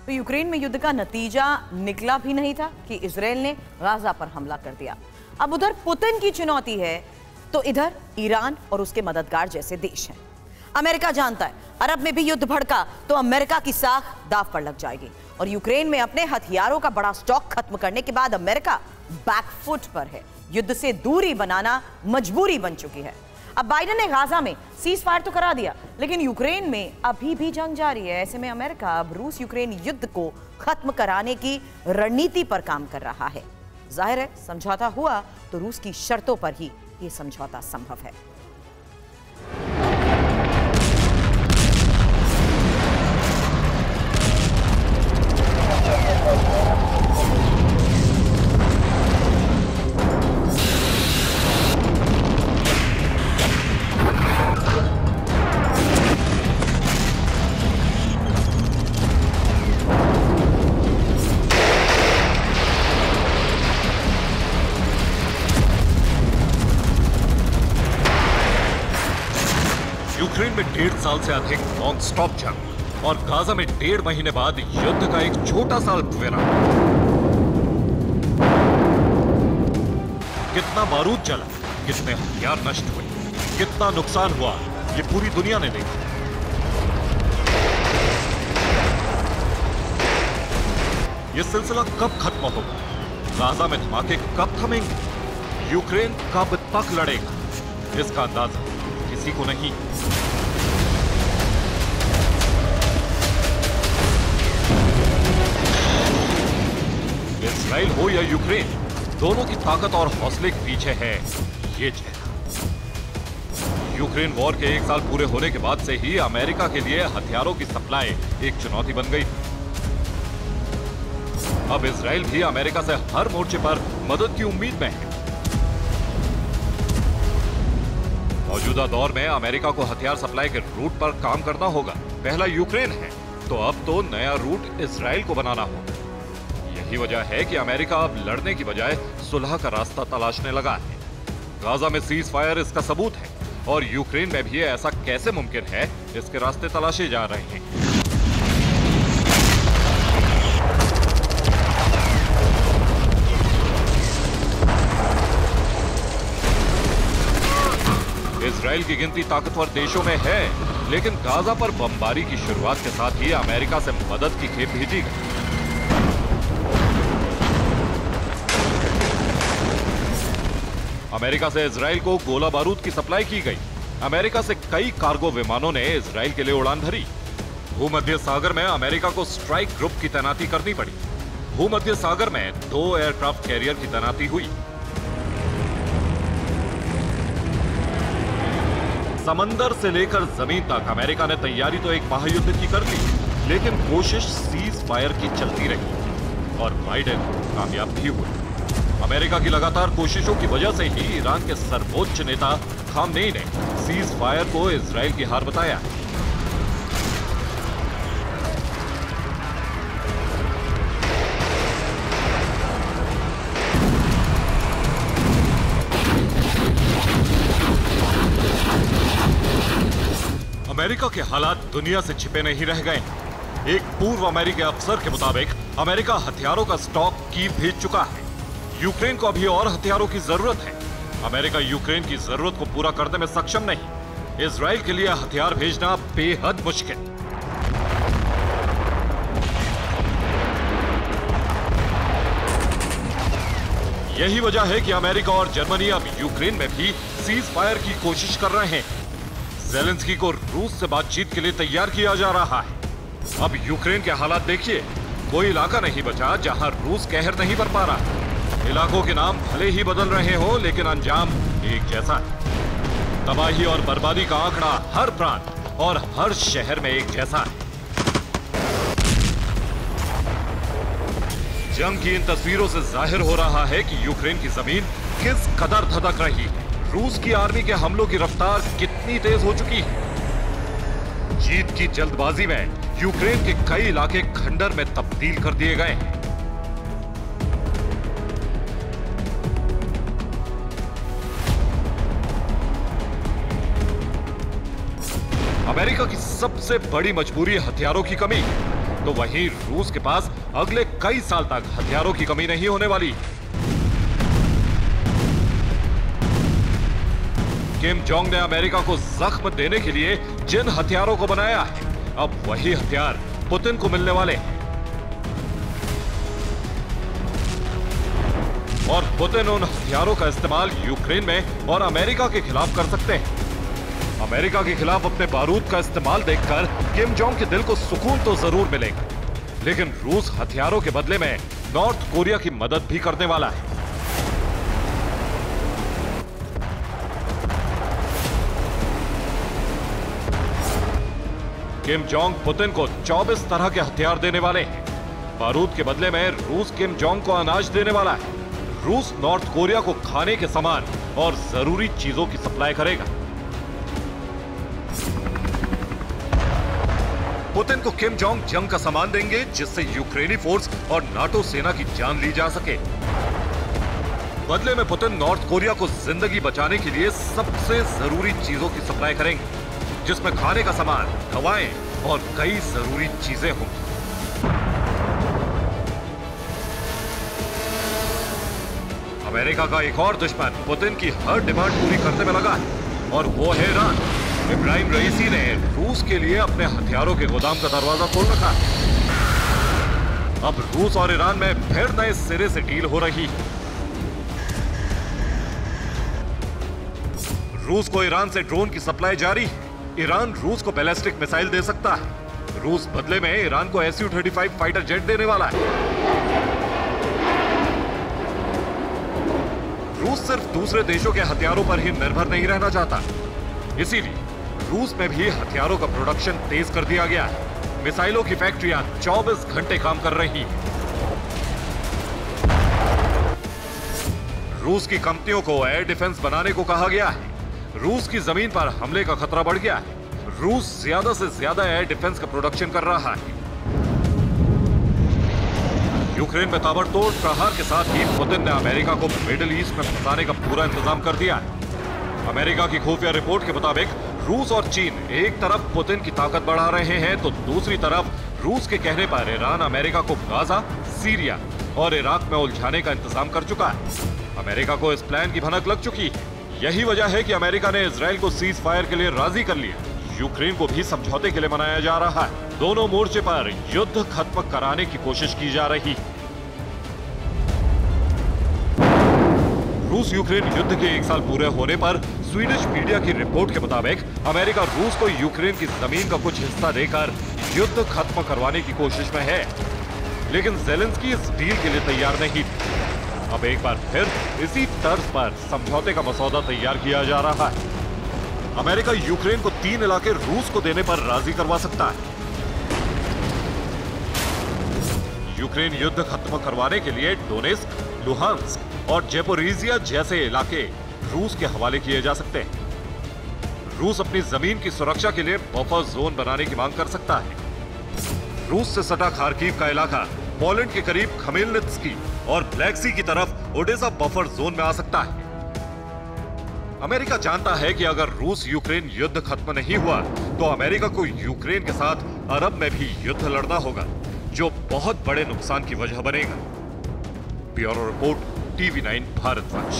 तो यूक्रेन में युद्ध का नतीजा निकला भी नहीं था कि इजराइल ने गाजा पर हमला कर दिया। अब उधर पुतिन की चुनौती है तो इधर ईरान और उसके मददगार जैसे देश हैं। अमेरिका जानता है अरब में भी युद्ध भड़का तो अमेरिका की साख दांव पर लग जाएगी और यूक्रेन में अपने हथियारों का बड़ा स्टॉक खत्म करने के बाद अमेरिका बैकफुट पर है। युद्ध से दूरी बनाना मजबूरी बन चुकी है। अब बाइडेन ने गाजा में सीज फायर तो करा दिया, लेकिन यूक्रेन में अभी भी जंग जारी है। ऐसे में अमेरिका अब रूस यूक्रेन युद्ध को खत्म कराने की रणनीति पर काम कर रहा है। जाहिर है समझौता हुआ तो रूस की शर्तों पर ही यह समझौता संभव है। यूक्रेन में 1.5 साल से अधिक नॉन स्टॉप जंग और गाजा में 1.5 महीने बाद युद्ध का एक छोटा सा विराम। कितना बारूद जला, कितने हथियार नष्ट हुए, कितना नुकसान हुआ, ये पूरी दुनिया ने देखा। ये सिलसिला कब खत्म होगा? गाजा में धमाके कब थमेंगे? यूक्रेन कब तक लड़ेगा? इसका अंदाजा किसी को नहीं। इजराइल हो या यूक्रेन, दोनों की ताकत और हौसले के पीछे है ये चेहरा। यूक्रेन वॉर के 1 साल पूरे होने के बाद से ही अमेरिका के लिए हथियारों की सप्लाई एक चुनौती बन गई। अब इजराइल भी अमेरिका से हर मोर्चे पर मदद की उम्मीद में है। मौजूदा दौर में अमेरिका को हथियार सप्लाई के रूट पर काम करना होगा। पहला यूक्रेन है तो अब तो नया रूट इजराइल को बनाना होगा। यही वजह है कि अमेरिका अब लड़ने की बजाय सुलह का रास्ता तलाशने लगा है। गाजा में सीज फायर इसका सबूत है और यूक्रेन में भी ऐसा कैसे मुमकिन है, इसके रास्ते तलाशे जा रहे हैं। इजराइल की गिनती ताकतवर देशों में है, लेकिन गाजा पर बमबारी की शुरुआत के साथ ही अमेरिका से मदद की खेप भेजी गई। अमेरिका से इजराइल को गोला बारूद की सप्लाई की गई। अमेरिका से कई कार्गो विमानों ने इजराइल के लिए उड़ान भरी। भूमध्य सागर में अमेरिका को स्ट्राइक ग्रुप की तैनाती करनी पड़ी। भूमध्य सागर में 2 एयरक्राफ्ट कैरियर की तैनाती हुई। समंदर से लेकर जमीन तक अमेरिका ने तैयारी तो एक महायुद्ध की कर ली, लेकिन कोशिश सीज फायर की चलती रही और बाइडेन कामयाब भी हुए। अमेरिका की लगातार कोशिशों की वजह से ही ईरान के सर्वोच्च नेता खामनेई ने सीज फायर को इजराइल की हार बताया। अमेरिका के हालात दुनिया से छिपे नहीं रह गए। एक पूर्व अमेरिकी अफसर के मुताबिक अमेरिका हथियारों का स्टॉक कीव भेज चुका है। यूक्रेन को अभी और हथियारों की जरूरत है। अमेरिका यूक्रेन की जरूरत को पूरा करने में सक्षम नहीं। इजराइल के लिए हथियार भेजना बेहद मुश्किल। यही वजह है कि अमेरिका और जर्मनी अब यूक्रेन में भी सीज फायर की कोशिश कर रहे हैं। ज़ेलेंस्की को रूस से बातचीत के लिए तैयार किया जा रहा है। अब यूक्रेन के हालात देखिए, कोई इलाका नहीं बचा जहां रूस कहर नहीं कर पा रहा। इलाकों के नाम भले ही बदल रहे हो, लेकिन अंजाम एक जैसा है। तबाही और बर्बादी का आंकड़ा हर प्रांत और हर शहर में एक जैसा है। जंग की इन तस्वीरों से जाहिर हो रहा है कि यूक्रेन की जमीन किस कदर धधक रही है। रूस की आर्मी के हमलों की रफ्तार कितनी तेज हो चुकी है। जीत की जल्दबाजी में यूक्रेन के कई इलाके खंडर में तब्दील कर दिए गए हैं। अमेरिका की सबसे बड़ी मजबूरी हथियारों की कमी। तो वहीं रूस के पास अगले कई साल तक हथियारों की कमी नहीं होने वाली। किम जोंग ने अमेरिका को जख्म देने के लिए जिन हथियारों को बनाया है, अब वही हथियार पुतिन को मिलने वाले हैं। और पुतिन उन हथियारों का इस्तेमाल यूक्रेन में और अमेरिका के खिलाफ कर सकते हैं। अमेरिका के खिलाफ अपने बारूद का इस्तेमाल देखकर किम जोंग के दिल को सुकून तो जरूर मिलेगा, लेकिन रूस हथियारों के बदले में नॉर्थ कोरिया की मदद भी करने वाला है। किम जोंग पुतिन को 24 तरह के हथियार देने वाले हैं। बारूद के बदले में रूस किम जोंग को अनाज देने वाला है। रूस नॉर्थ कोरिया को खाने के सामान और जरूरी चीजों की सप्लाई करेगा। पुतिन को किम जोंग जंग का सामान देंगे, जिससे यूक्रेनी फोर्स और नाटो सेना की जान ली जा सके। बदले में पुतिन नॉर्थ कोरिया को जिंदगी बचाने के लिए सबसे जरूरी चीजों की सप्लाई करेंगे, जिसमें खाने का सामान, दवाएं और कई जरूरी चीजें होंगी। अमेरिका का एक और दुश्मन पुतिन की हर डिमांड पूरी करने में लगा है, और वो है ईरान। इब्राहिम रईसी ने रूस के लिए अपने हथियारों के गोदाम का दरवाजा खोल रखा है। अब रूस और ईरान में फिर नए सिरे से डील हो रही है। रूस को ईरान से ड्रोन की सप्लाई जारी है। ईरान रूस को बैलिस्टिक मिसाइल दे सकता है। रूस बदले में ईरान को Su-35 फाइटर जेट देने वाला है। रूस सिर्फ दूसरे देशों के हथियारों पर ही निर्भर नहीं रहना चाहता, इसीलिए रूस में भी हथियारों का प्रोडक्शन तेज कर दिया गया है। मिसाइलों की फैक्ट्रियां 24 घंटे काम कर रही हैं। रूस की कंपनियों को एयर डिफेंस बनाने को कहा गया है। रूस की जमीन पर हमले का खतरा बढ़ गया है। रूस ज्यादा से ज्यादा एयर डिफेंस का प्रोडक्शन कर रहा है। यूक्रेन में ताबड़तोड़ प्रहार के साथ ही पुतिन ने अमेरिका को मिडिल ईस्ट में फंसाने का पूरा इंतजाम कर दिया है। अमेरिका की खुफिया रिपोर्ट के मुताबिक रूस और चीन एक तरफ पुतिन की ताकत बढ़ा रहे हैं, तो दूसरी तरफ रूस के कहने पर ईरान अमेरिका को गाजा, सीरिया और इराक में उलझाने का इंतजाम कर चुका है। अमेरिका को इस प्लान की भनक लग चुकी है। यही वजह है कि अमेरिका ने इजराइल को सीज फायर के लिए राजी कर लिया। यूक्रेन को भी समझौते के लिए मनाया जा रहा है। दोनों मोर्चे पर युद्ध खत्म कराने की कोशिश की जा रही है। रूस यूक्रेन युद्ध के 1 साल पूरे होने पर स्वीडिश मीडिया की रिपोर्ट के मुताबिक अमेरिका रूस को यूक्रेन की जमीन का कुछ हिस्सा देकर युद्ध खत्म करवाने की कोशिश में है, लेकिन ज़ेलेंस्की इस डील के लिए तैयार नहीं थी। अब एक बार फिर इसी तर्ज पर समझौते का मसौदा तैयार किया जा रहा है। अमेरिका यूक्रेन को 3 इलाके रूस को देने पर राजी करवा सकता है। यूक्रेन युद्ध खत्म करवाने के लिए डोनेस्क, लुहांस्क और जेपोरीजिया जैसे इलाके रूस के हवाले किए जा सकते हैं। रूस अपनी जमीन की सुरक्षा के लिए बफर जोन बनाने की मांग कर सकता है। रूस से सटा खार्किव का इलाका पोलैंड के करीब खमेलनित्स्की और ब्लैक सी की तरफ ओडेसा बफर जोन में आ सकता है। अमेरिका जानता है कि अगर रूस यूक्रेन युद्ध खत्म नहीं हुआ तो अमेरिका को यूक्रेन के साथ अरब में भी युद्ध लड़ना होगा, जो बहुत बड़े नुकसान की वजह बनेगा। Bureau report, TV9 भारतवंश।